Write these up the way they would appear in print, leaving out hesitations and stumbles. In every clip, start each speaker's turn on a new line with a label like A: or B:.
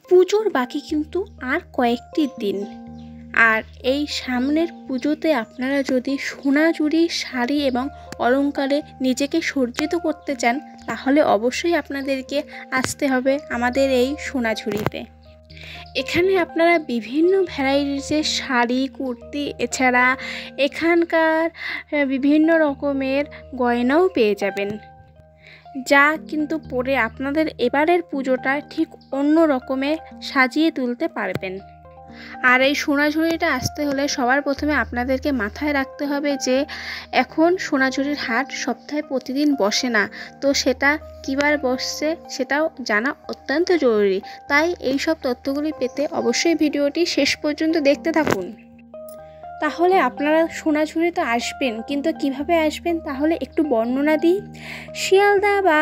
A: পুজোর বাকি কিন্তু আর কয়েকটি দিন। আর এই সামনের পুজোতে আপনারা যদি সোনাঝুরি শাড়ি এবং অলংকারে নিজেকে সজ্জিত করতে চান, তাহলে অবশ্যই আপনাদেরকে আসতে হবে আমাদের এই সোনাঝুরিতে। এখানে আপনারা বিভিন্ন ভ্যারাইটিসের শাড়ি, কুর্তি, এছাড়া এখানকার বিভিন্ন রকমের গয়নাও পেয়ে যাবেন, যা কিন্তু পরে আপনাদের এবারের পুজোটা ঠিক অন্য রকমের সাজিয়ে তুলতে পারবেন। আর এই সোনাঝুরিটা আসতে হলে সবার প্রথমে আপনাদেরকে মাথায় রাখতে হবে যে এখন সোনাঝুরির হাট সপ্তাহে প্রতিদিন বসে না, তো সেটা কিবার বসছে সেটাও জানা অত্যন্ত জরুরি। তাই এই সব তথ্যগুলি পেতে অবশ্যই ভিডিওটি শেষ পর্যন্ত দেখতে থাকুন। তাহলে আপনারা সোনাঝুরিতে আসবেন, কিন্তু কিভাবে আসবেন তাহলে একটু বর্ণনা দিই। শিয়ালদা বা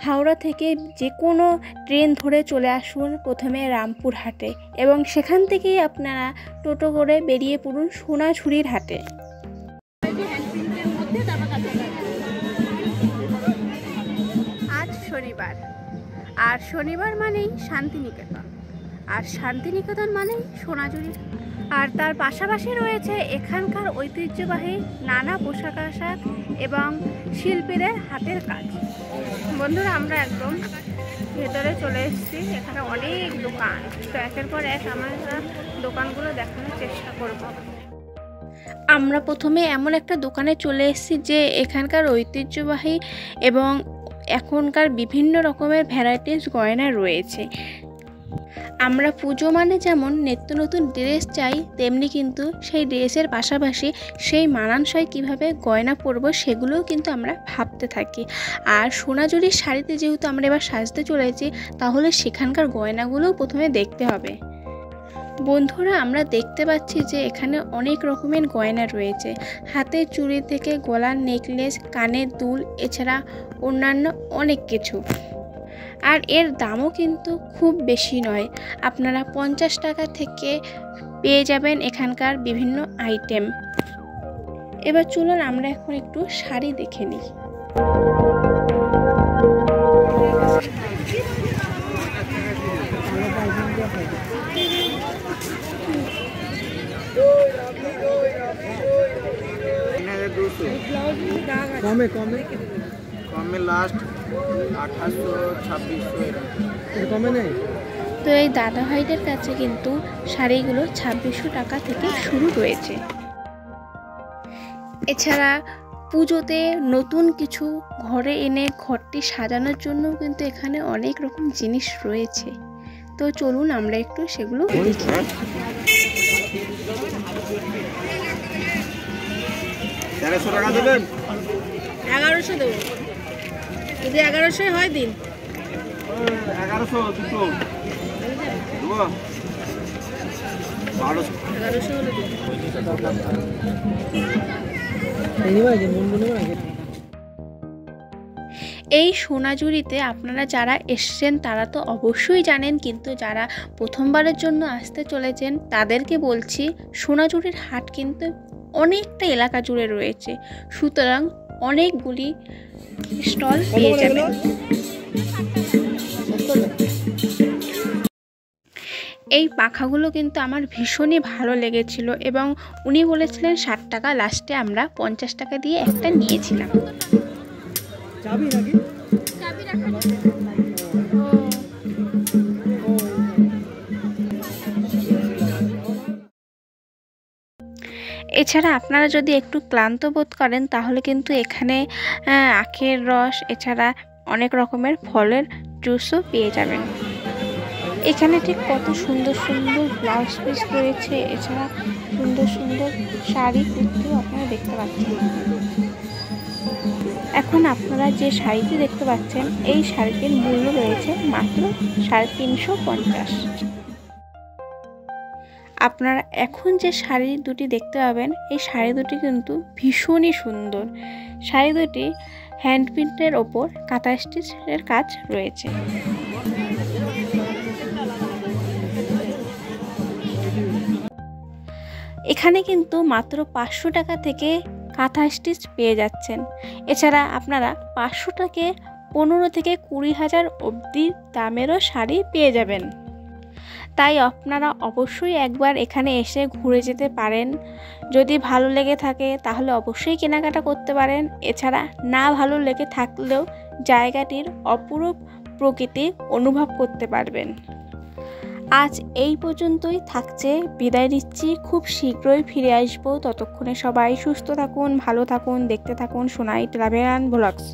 A: হাওড়া থেকে যে কোনো ট্রেন ধরে চলে আসুন প্রথমে রামপুরহাটে, এবং সেখান থেকেই আপনারা টোটো করে বেরিয়ে পড়ুন সোনাঝুরির হাটে। আজ শনিবার, আর শনিবার মানেই শান্তিনিকেতন, আর শান্তিনিকেতন মানেই সোনাঝুরি। আর তার পাশাপাশি রয়েছে এখানকার ঐতিহ্যবাহী নানা পোশাক আশাক এবং শিল্পীদের হাতের কাজ। বন্ধুরা, আমরা একদম ভেতরে চলে এসেছি। এখানে অনেক দোকান, তো একের পর এক আমরা দোকানগুলো দেখানোর চেষ্টা করব। আমরা প্রথমে এমন একটা দোকানে চলে এসেছি যে এখানকার ঐতিহ্যবাহী এবং এখনকার বিভিন্ন রকমের ভ্যারাইটিস গয়না রয়েছে। আমরা পুজো মানে যেমন নিত্য নতুন ড্রেস চাই, তেমনি কিন্তু সেই ড্রেসের পাশাপাশি সেই মানানসই কিভাবে গয়না পরবো সেগুলোও কিন্তু আমরা ভাবতে থাকি। আর সোনাঝুরির শাড়িতে যেহেতু আমরা এবার সাজতে চলেছি, তাহলে সেখানকার গয়নাগুলোও প্রথমে দেখতে হবে। বন্ধুরা, আমরা দেখতে পাচ্ছি যে এখানে অনেক রকমের গয়না রয়েছে, হাতের চুড়ি থেকে গলার নেকলেস, কানের দুল, এছাড়া অন্যান্য অনেক কিছু। আর এর দামও কিন্তু খুব বেশি নয়, আপনারা 50 টাকা থেকে পেয়ে যাবেন এখানকার বিভিন্ন আইটেম। এবার চলুন আমরা এখন একটু শাড়ি দেখে নিই।
B: কমে কমে কমে লাস্ট 2800-2600 কমে নেই।
A: তো এই দাদা ভাইদের কাছে কিন্তু শাড়িগুলো 2600 টাকা থেকে শুরু রয়েছে। এছাড়া পুজোতে নতুন কিছু ঘরে এনে ঘরটি সাজানোর জন্য কিন্তু এখানে অনেক রকম জিনিস রয়েছে। তো চলুন আমরা একটু সেগুলো দেখি।
B: 1100 টাকা দেবেন?
A: 1100 দেবো, যদি 1100 হয় দিন।
B: 1100 দুটো দেবো,
A: 1100 হলে দিন। এই সোনাঝুরিতে আপনারা যারা এসছেন তারা তো অবশ্যই জানেন, কিন্তু যারা প্রথমবারের জন্য আসতে চলেছেন তাদেরকে বলছি, সোনাঝুরির হাট কিন্তু অনেকটা এলাকা জুড়ে রয়েছে, সুতরাং অনেকগুলি স্টল পেয়ে যাবেন। এই পাখাগুলো কিন্তু আমার ভীষণই ভালো লেগেছিল, এবং উনি বলেছিলেন 60 টাকা, লাস্টে আমরা 50 টাকা দিয়ে একটা নিয়েছিলাম। এছাড়া আপনারা যদি একটু ক্লান্ত বোধ করেন তাহলে কিন্তু এখানে আখের রস, এছাড়া অনেক রকমের ফলের জুসও পেয়ে যাবেন। এখানে ঠিক কত সুন্দর সুন্দর ব্লাউজ পিস রয়েছে, এছাড়া সুন্দর সুন্দর শাড়ি, কুর্তিও আপনারা দেখতে পাচ্ছেন। এখন আপনারা যে শাড়িটি দেখতে পাচ্ছেন, এই শাড়িটির মূল্য রয়েছে মাত্র 350। আপনারা এখন যে শাড়ি দুটি দেখতে পাবেন, এই শাড়ি দুটি কিন্তু ভীষণই সুন্দর। শাড়ি দুটি হ্যান্ড প্রিন্টের ওপর কাঁথা স্টিচের কাজ রয়েছে। এখানে কিন্তু মাত্র 500 টাকা থেকে কাঁথা স্টিচ পেয়ে যাচ্ছেন। এছাড়া আপনারা 500 টাকা 15 থেকে 20 হাজার অবধি দামেরও শাড়ি পেয়ে যাবেন। তাই আপনারা অবশ্যই একবার এখানে এসে ঘুরে যেতে পারেন। যদি ভালো লেগে থাকে তাহলে অবশ্যই কেনাকাটা করতে পারেন। এছাড়া না ভালো লেগে থাকলেও জায়গাটির অপরূপ প্রকৃতি অনুভব করতে পারবেন। আজ এই পর্যন্তই থাকছে, বিদায় নিচ্ছি। খুব শীঘ্রই ফিরে আসবো। ততক্ষণে সবাই সুস্থ থাকুন, ভালো থাকুন, দেখতে থাকুন সোনাই ট্রাভেল অ্যান্ড ব্লগস।